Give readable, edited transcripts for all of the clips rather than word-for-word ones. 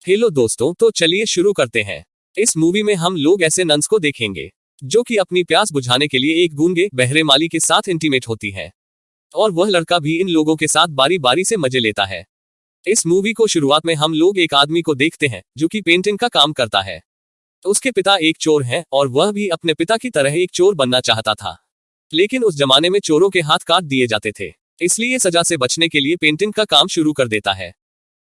Hello दोस्तों, तो चलिए शुरू करते हैं। इस मूवी में हम लोग ऐसे नन्स को देखेंगे जो कि अपनी प्यास बुझाने के लिए एक गूंगे बहरे माली के साथ इंटीमेट होती है, और वह लड़का भी इन लोगों के साथ बारी बारी से मजे लेता है। इस मूवी को शुरुआत में हम लोग एक आदमी को देखते हैं जो कि पेंटिंग का काम करता है। तो उसके पिता एक चोर हैं और वह भी अपने पिता की तरह एक चोर बनना चाहता था, लेकिन उस जमाने में चोरों के हाथ काट दिए जाते थे, इसलिए सजा से बचने के लिए पेंटिंग का काम शुरू कर देता है।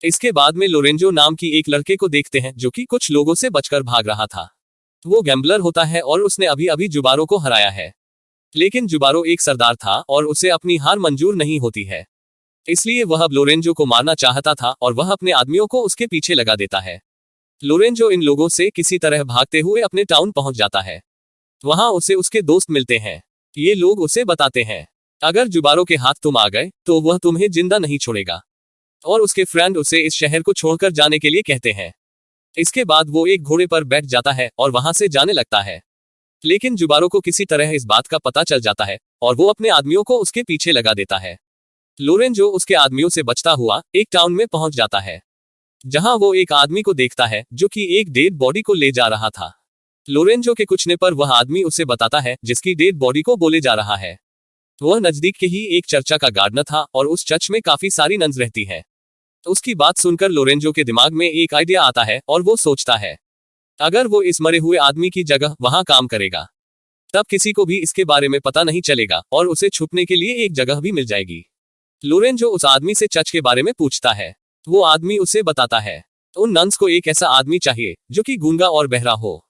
इसके बाद में लोरेंजो नाम की एक लड़के को देखते हैं जो कि कुछ लोगों से बचकर भाग रहा था। वो गैम्बलर होता है और उसने अभी अभी जुबारो को हराया है, लेकिन जुबारो एक सरदार था और उसे अपनी हार मंजूर नहीं होती है, इसलिए वह अब लोरेंजो को मारना चाहता था और वह अपने आदमियों को उसके पीछे लगा देता है। लोरेंजो इन लोगों से किसी तरह भागते हुए अपने टाउन पहुंच जाता है। वहां उसे उसके दोस्त मिलते हैं। ये लोग उसे बताते हैं अगर जुबारो के हाथ तुम आ गए तो वह तुम्हें जिंदा नहीं छोड़ेगा, और उसके फ्रेंड उसे इस शहर को छोड़कर जाने के लिए कहते हैं। इसके बाद वो एक घोड़े पर बैठ जाता है और वहां से जाने लगता है, लेकिन जुबारो को किसी तरह इस बात का पता चल जाता है और वो अपने आदमियों को उसके पीछे लगा देता है। लोरेंजो उसके आदमियों से बचता हुआ एक टाउन में पहुंच जाता है, जहां वो एक आदमी को देखता है जो कि एक डेड बॉडी को ले जा रहा था। लोरेंजो के कुछने पर वह आदमी उसे बताता है जिसकी डेड बॉडी को बोले जा रहा है। वह नजदीक के ही एक चर्चा का गार्डनर था और उस चर्च में काफी सारी नन्स रहती है। तो उसकी बात सुनकर लोरेंजो के दिमाग में एक आइडिया आता है और वो सोचता है अगर वो इस मरे हुए आदमी की जगह वहां काम करेगा तब किसी को भी इसके बारे में पता नहीं चलेगा और उसे छुपने के लिए एक जगह भी मिल जाएगी। लोरेंजो उस आदमी से चर्च के बारे में पूछता है। वो आदमी उसे बताता है उन नन्स को एक ऐसा आदमी चाहिए जो कि गूंगा और बहरा हो,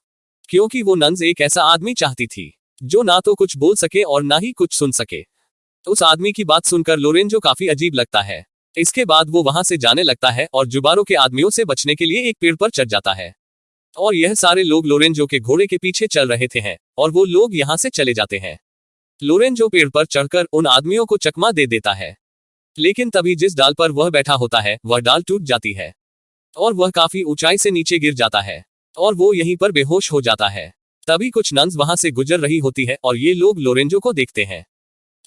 क्योंकि वो नन्स एक ऐसा आदमी चाहती थी जो ना तो कुछ बोल सके और ना ही कुछ सुन सके। तो उस आदमी की बात सुनकर लोरेंजो काफी अजीब लगता है। इसके बाद वो वहां से जाने लगता है और जुबारो के आदमियों से बचने के लिए एक पेड़ पर चढ़ जाता है, और यह सारे लोग लोरेंजो के घोड़े के पीछे चल रहे थे हैं और वो लोग यहां से चले जाते हैं। लोरेंजो पेड़ पर चढ़कर उन आदमियों को चकमा दे देता है, लेकिन तभी जिस डाल पर वह बैठा होता है वह डाल टूट जाती है और वह काफी ऊंचाई से नीचे गिर जाता है और वो यहीं पर बेहोश हो जाता है। तभी कुछ नन्स वहां से गुजर रही होती है और ये लोग लोरेंजो को देखते हैं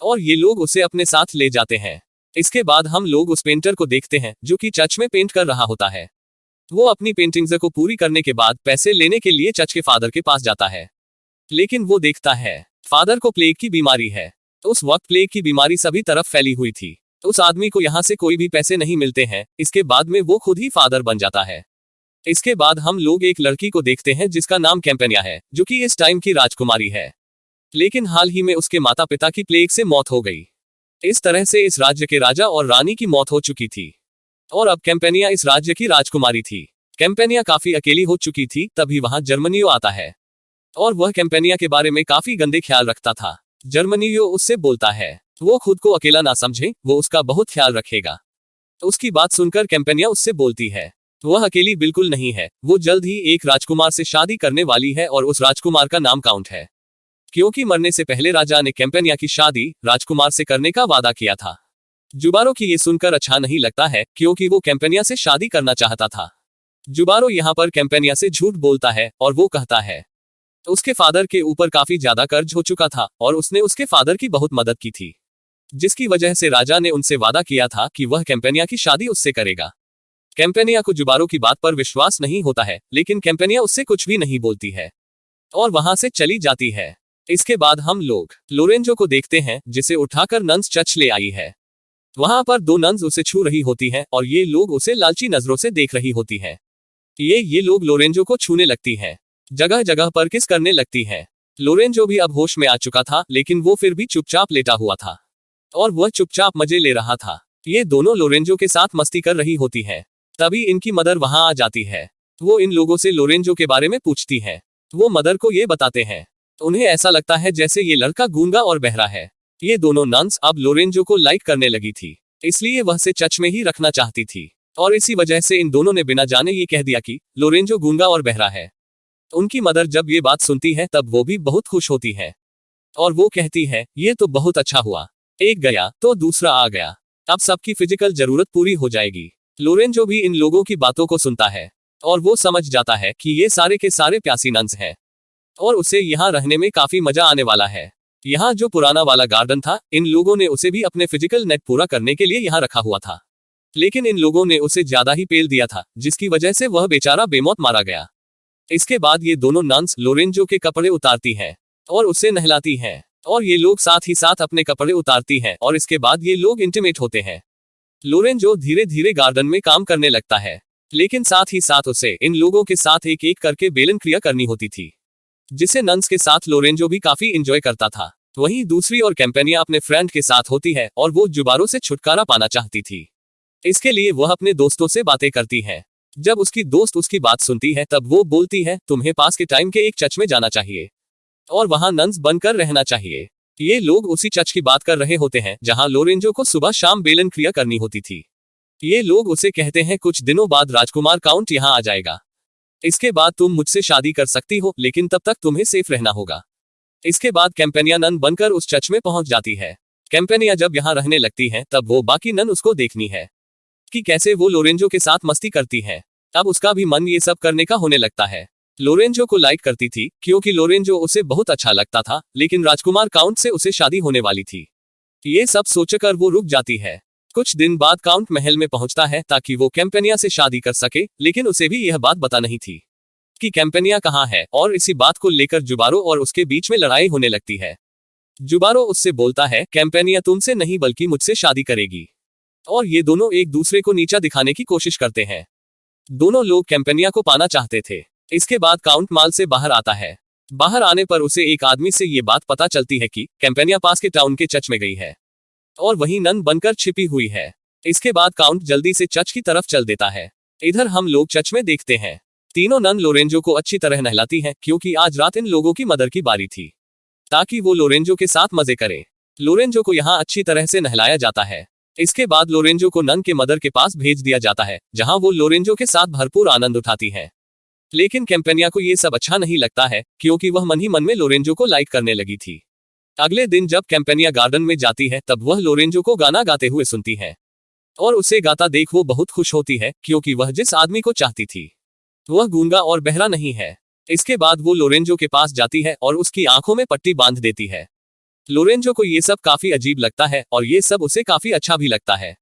और ये लोग उसे अपने साथ ले जाते हैं। इसके बाद हम लोग उस पेंटर को देखते हैं जो कि चर्च में पेंट कर रहा होता है। वो अपनी पेंटिंग्स को पूरी करने के बाद पैसे लेने के लिए चर्च के फादर के पास जाता है, लेकिन वो देखता है फादर को प्लेग की बीमारी है। तो उस वक्त प्लेग की बीमारी सभी तरफ फैली हुई थी, तो उस आदमी को यहाँ से कोई भी पैसे नहीं मिलते हैं। इसके बाद में वो खुद ही फादर बन जाता है। इसके बाद हम लोग एक लड़की को देखते हैं जिसका नाम कैम्पेनिया है, जो कि इस टाइम की राजकुमारी है, लेकिन हाल ही में उसके माता पिता की प्लेग से मौत हो गई। इस तरह से इस राज्य के राजा और रानी की मौत हो चुकी थी और अब कैम्पेनिया इस राज्य की राजकुमारी थी। कैम्पेनिया काफी अकेली हो चुकी थी। तभी वहां जर्मनियो आता है और वह कैम्पेनिया के बारे में काफी गंदे ख्याल रखता था। जर्मनियो उससे बोलता है वो खुद को अकेला ना समझे, वो उसका बहुत ख्याल रखेगा। तो उसकी बात सुनकर कैम्पेनिया उससे बोलती है वह अकेली बिल्कुल नहीं है, वो जल्द ही एक राजकुमार से शादी करने वाली है और उस राजकुमार का नाम काउंट है, क्योंकि मरने से पहले राजा ने कैम्पेनिया की शादी राजकुमार से करने का वादा किया था। जुबारो की ये सुनकर अच्छा नहीं लगता है क्योंकि वो कैम्पेनिया से शादी करना चाहता था। जुबारो यहाँ पर कैम्पेनिया से झूठ बोलता है और वो कहता है तो उसके फादर के ऊपर काफी ज्यादा कर्ज हो चुका था और उसने उसके फादर की बहुत मदद की थी, जिसकी वजह से राजा ने उनसे वादा किया था कि वह कैम्पेनिया की शादी उससे करेगा। कैम्पेनिया को जुबारो की बात पर विश्वास नहीं होता है, लेकिन कैम्पेनिया उससे कुछ भी नहीं बोलती है और वहां से चली जाती है। इसके बाद हम लोग लोरेंजो को देखते हैं जिसे उठाकर नन्स चर्च ले आई है। वहां पर दो नन्स उसे छू रही होती हैं और ये लोग उसे लालची नजरों से देख रही होती हैं। ये लोग लोरेंजो को छूने लगती हैं, जगह जगह पर किस करने लगती हैं। लोरेंजो भी अब होश में आ चुका था, लेकिन वो फिर भी चुपचाप लेटा हुआ था और वह चुपचाप मजे ले रहा था। ये दोनों लोरेंजो के साथ मस्ती कर रही होती हैं। तभी इनकी मदर वहां आ जाती है। वो इन लोगों से लोरेंजो के बारे में पूछती है। वो मदर को ये बताते हैं। उन्हें ऐसा लगता है जैसे ये लड़का गूंगा और बहरा है। ये दोनों नन्स अब लोरेंजो को लाइक करने लगी थी, इसलिए वह से चर्च में ही रखना चाहती थी और इसी वजह से इन दोनों ने बिना जाने ये कह दिया कि लोरेंजो गूंगा और बहरा है। उनकी मदर जब ये बात सुनती है तब वो भी बहुत खुश होती है और वो कहती है ये तो बहुत अच्छा हुआ, एक गया तो दूसरा आ गया, अब सबकी फिजिकल जरूरत पूरी हो जाएगी। लोरेंजो भी इन लोगों की बातों को सुनता है और वो समझ जाता है कि ये सारे के सारे प्यासी नन्स हैं और उसे यहाँ रहने में काफी मजा आने वाला है। यहाँ जो पुराना वाला गार्डन था, इन लोगों ने उसे भी अपने फिजिकल नेट पूरा करने के लिए यहाँ रखा हुआ था। लेकिन इन लोगों ने उसे ज्यादा ही पेल दिया था, जिसकी वजह से वह बेचारा बेमौत मारा गया। इसके बाद ये दोनों नन्स लोरेंजो के कपड़े उतारती हैं और उसे नहलाती हैं, और ये लोग साथ ही साथ अपने कपड़े उतारती हैं, और इसके बाद ये लोग इंटीमेट होते हैं। लोरेंजो धीरे धीरे गार्डन में काम करने लगता है, लेकिन साथ ही साथ उसे इन लोगों के साथ एक एक करके बेलन क्रिया करनी होती थी, जिसे नन्स के साथ लोरेंजो भी काफी एंजॉय करता था। वहीं दूसरी ओर कैम्पेनिया अपने फ्रेंड के साथ होती है और वो जुबारो से छुटकारा पाना चाहती थी। इसके लिए वह अपने दोस्तों से बातें करती है। जब उसकी दोस्त उसकी बात सुनती है तब वो बोलती है, तुम्हें पास के टाइम के एक चर्च में जाना चाहिए और वहां नन्स बनकर रहना चाहिए। ये लोग उसी चर्च की बात कर रहे होते हैं जहां लोरेंजो को सुबह शाम बेलन क्रिया करनी होती थी। ये लोग उसे कहते हैं, कुछ दिनों बाद राजकुमार काउंट यहाँ आ जाएगा, इसके बाद तुम मुझसे शादी कर सकती हो, लेकिन तब तक तुम्हें सेफ रहना होगा। इसके बाद कैम्पेनिया नन बनकर उस चर्च में पहुंच जाती है। कैम्पेनिया जब यहाँ रहने लगती है तब वो बाकी नन उसको देखनी है कि कैसे वो लोरेंजो के साथ मस्ती करती है। अब उसका भी मन ये सब करने का होने लगता है। लोरेंजो को लाइक करती थी क्योंकि लोरेंजो उसे बहुत अच्छा लगता था, लेकिन राजकुमार काउंट से उसे शादी होने वाली थी। ये सब सोचकर वो रुक जाती है। कुछ दिन बाद काउंट महल में पहुंचता है ताकि वो कैम्पेनिया से शादी कर सके, लेकिन उसे भी यह बात पता नहीं थी कि कैम्पेनिया कहाँ है, और इसी बात को लेकर जुबारो और उसके बीच में लड़ाई होने लगती है। जुबारो उससे बोलता है, कैम्पेनिया तुमसे नहीं बल्कि मुझसे शादी करेगी, और ये दोनों एक दूसरे को नीचा दिखाने की कोशिश करते हैं। दोनों लोग कैम्पेनिया को पाना चाहते थे। इसके बाद काउंट माल से बाहर आता है। बाहर आने पर उसे एक आदमी से ये बात पता चलती है कि कैम्पेनिया पास के टाउन के चर्च में गई है और वहीं नन बनकर छिपी हुई है। इसके बाद काउंट जल्दी से चर्च की तरफ चल देता है। इधर हम लोग चर्च में देखते हैं तीनों नन लोरेंजो को अच्छी तरह नहलाती हैं, क्योंकि आज रात इन लोगों की मदर की बारी थी ताकि वो लोरेंजो के साथ मजे करे। लोरेंजो को यहाँ अच्छी तरह से नहलाया जाता है। इसके बाद लोरेंजो को नन के मदर के पास भेज दिया जाता है, जहां वो लोरेंजो के साथ भरपूर आनंद उठाती है। लेकिन कैम्पेनिया को ये सब अच्छा नहीं लगता है, क्योंकि वह मन ही मन में लोरेंजो को लाइक करने लगी थी। अगले दिन जब कैम्पेनिया गार्डन में जाती है तब वह लोरेंजो को गाना गाते हुए सुनती है, और उसे गाता देख वो बहुत खुश होती है, क्योंकि वह जिस आदमी को चाहती थी वह गूंगा और बहरा नहीं है। इसके बाद वो लोरेंजो के पास जाती है और उसकी आंखों में पट्टी बांध देती है। लोरेंजो को ये सब काफी अजीब लगता है और ये सब उसे काफी अच्छा भी लगता है।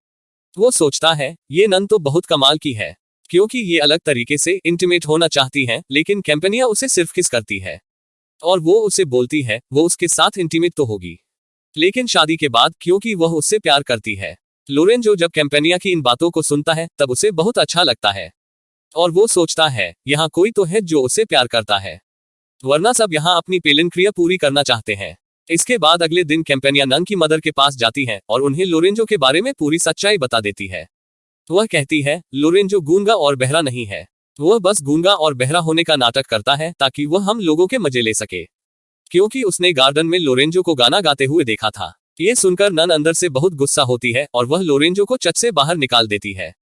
वो सोचता है, ये नन तो बहुत कमाल की है, क्योंकि ये अलग तरीके से इंटीमेट होना चाहती हैं, लेकिन कैम्पेनिया उसे सिर्फ किस करती है और वो उसे बोलती है वो उसके साथ इंटीमेट तो होगी, लेकिन शादी के बाद, क्योंकि वह उससे प्यार करती है। लोरेंजो जब कैम्पेनिया की इन बातों को सुनता है तब उसे बहुत अच्छा लगता है और वो सोचता है, यहाँ कोई तो है जो उसे प्यार करता है, वरना सब यहाँ अपनी पेलन क्रिया पूरी करना चाहते हैं। इसके बाद अगले दिन कैम्पेनिया नन की मदर के पास जाती है और उन्हें लोरेंजो के बारे में पूरी सच्चाई बता देती है। वह कहती है, लोरेंजो गूंगा और बहरा नहीं है, वह बस गूंगा और बहरा होने का नाटक करता है ताकि वह हम लोगों के मजे ले सके, क्योंकि उसने गार्डन में लोरेंजो को गाना गाते हुए देखा था। ये सुनकर नन अंदर से बहुत गुस्सा होती है और वह लोरेंजो को चर्च से बाहर निकाल देती है।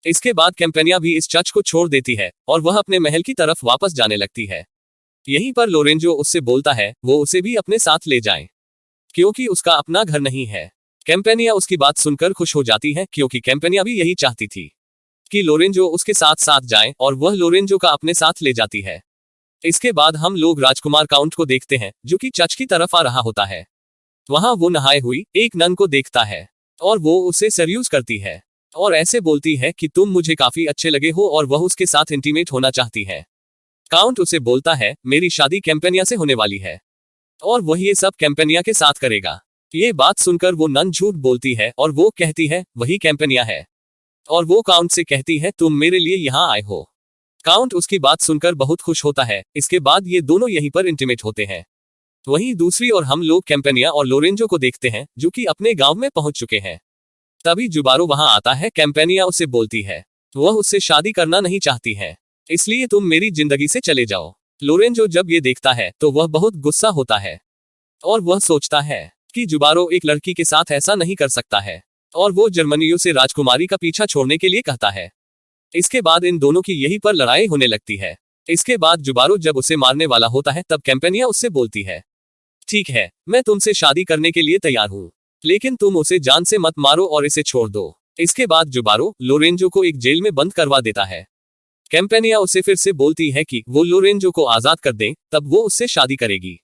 इसके बाद कैम्पेनिया भी इस चर्च को छोड़ देती है और वह अपने महल की तरफ वापस जाने लगती है। यहीं पर लोरेंजो उससे बोलता है वो उसे भी अपने साथ ले जाए, क्योंकि उसका अपना घर नहीं है। कैम्पेनिया उसकी बात सुनकर खुश हो जाती है, क्योंकि कैम्पेनिया भी यही चाहती थी कि लोरेंजो उसके साथ साथ जाए, और वह लोरेंजो का अपने साथ ले जाती है। इसके बाद हम लोग राजकुमार काउंट को देखते हैं, जो कि चर्च की तरफ आ रहा होता है। वहां वो नहाए हुई एक नन को देखता है और वो उसे सरयूज करती है और ऐसे बोलती है कि तुम मुझे काफी अच्छे लगे हो, और वह उसके साथ इंटीमेट होना चाहती है। काउंट उसे बोलता है, मेरी शादी कैम्पेनिया से होने वाली है और वह ये सब कैम्पेनिया के साथ करेगा। ये बात सुनकर वो नन झूठ बोलती है और वो कहती है वही कैम्पेनिया है, और वो काउंट से कहती है तुम मेरे लिए यहाँ आए हो। काउंट उसकी बात सुनकर बहुत खुश होता है। इसके बाद ये दोनों यहीं पर इंटीमेट होते हैं। वहीं दूसरी ओर हम लोग कैम्पेनिया और लोरेंजो को देखते हैं, जो कि अपने गांव में पहुंच चुके हैं। तभी जुबारो वहां आता है। कैम्पेनिया उसे बोलती है वह उससे शादी करना नहीं चाहती है, इसलिए तुम मेरी जिंदगी से चले जाओ। लोरेंजो जब ये देखता है तो वह बहुत गुस्सा होता है और वह सोचता है कि जुबारो एक लड़की के साथ ऐसा नहीं कर सकता है, और वो जर्मनियों से राजकुमारी का पीछा छोड़ने के लिए कहता है। इसके बाद इन दोनों की यहीं पर लड़ाई होने लगती है। इसके बाद जुबारो जब उसे मारने वाला होता है तब कैम्पेनिया उससे बोलती है, ठीक है, मैं तुमसे शादी करने के लिए तैयार हूँ, लेकिन तुम उसे जान से मत मारो और इसे छोड़ दो। इसके बाद जुबारो लोरेंजो को एक जेल में बंद करवा देता है। कैम्पेनिया उसे फिर से बोलती है कि वो लोरेंजो को आजाद कर दें, तब वो उससे शादी करेगी।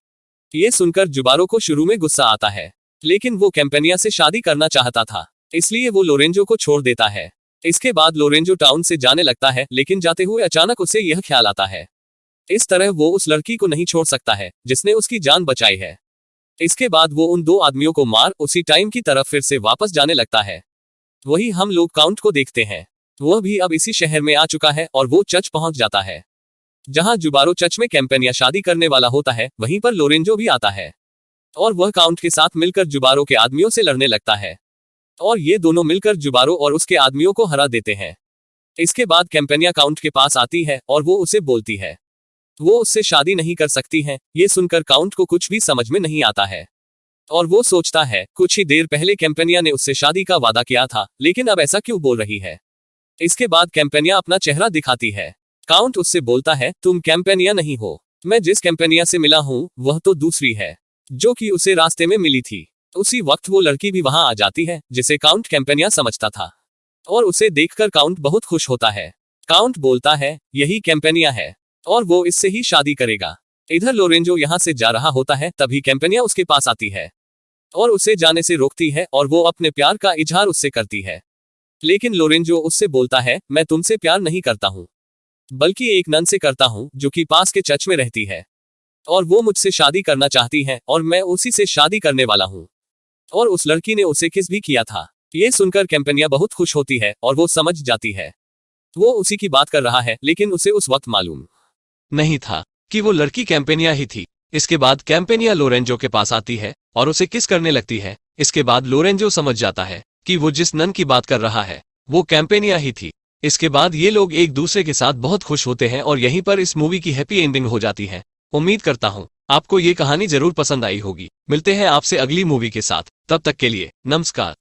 ये सुनकर जुबारो को शुरू में गुस्सा आता है, लेकिन वो कैम्पेनिया से शादी करना चाहता था, इसलिए वो लोरेंजो को छोड़ देता है। इसके बाद लोरेंजो टाउन से जाने लगता है, लेकिन जाते हुए अचानक उसे यह ख्याल आता है, इस तरह वो उस लड़की को नहीं छोड़ सकता है जिसने उसकी जान बचाई है। इसके बाद वो उन दो आदमियों को मार उसी टाइम की तरफ फिर से वापस जाने लगता है। वही हम लोग काउंट को देखते हैं, वह भी अब इसी शहर में आ चुका है और वो चर्च पहुंच जाता है, जहां जुबारो चर्च में कैंपेनिया शादी करने वाला होता है। वहीं पर लोरेंजो भी आता है और वह काउंट के साथ मिलकर जुबारो के आदमियों से लड़ने लगता है और ये दोनों मिलकर जुबारो और उसके आदमियों को हरा देते हैं। इसके बाद कैंपेनिया काउंट के पास आती है और वो उसे बोलती है वो उससे शादी नहीं कर सकती है। ये सुनकर काउंट को कुछ भी समझ में नहीं आता है और वो सोचता है कुछ ही देर पहले कैंपेनिया ने उससे शादी का वादा किया था, लेकिन अब ऐसा क्यों बोल रही है। इसके बाद कैंपेनिया अपना चेहरा दिखाती है। काउंट उससे बोलता है तुम कैंपेनिया नहीं हो, मैं जिस कैंपेनिया से मिला हूँ वह तो दूसरी है, जो कि उसे रास्ते में मिली थी। उसी वक्त वो लड़की भी वहां आ जाती है जिसे काउंट कैंपेनिया समझता था और उसे देखकर काउंट बहुत खुश होता है। काउंट बोलता है यही कैंपेनिया है और वो इससे ही शादी करेगा। इधर लोरेंजो यहाँ से जा रहा होता है, तभी कैंपेनिया उसके पास आती है और उसे जाने से रोकती है और वो अपने प्यार का इजहार उससे करती है। लेकिन लोरेंजो उससे बोलता है मैं तुमसे प्यार नहीं करता हूँ, बल्कि एक नन से करता हूँ जो कि पास के चर्च में रहती है और वो मुझसे शादी करना चाहती है और मैं उसी से शादी करने वाला हूँ। और उस लड़की ने उसे किस भी किया था। ये सुनकर कैंपेनिया बहुत खुश होती है और वो समझ जाती है वो उसी की बात कर रहा है, लेकिन उसे उस वक्त मालूम नहीं था कि वो लड़की कैंपेनिया ही थी। इसके बाद कैंपेनिया लोरेंजो के पास आती है और उसे किस करने लगती है। इसके बाद लोरेंजो समझ जाता है कि वो जिस नन की बात कर रहा है वो कैंपेनिया ही थी। इसके बाद ये लोग एक दूसरे के साथ बहुत खुश होते हैं और यहीं पर इस मूवी की हैप्पी एंडिंग हो जाती है। उम्मीद करता हूँ आपको ये कहानी जरूर पसंद आई होगी। मिलते हैं आपसे अगली मूवी के साथ, तब तक के लिए नमस्कार।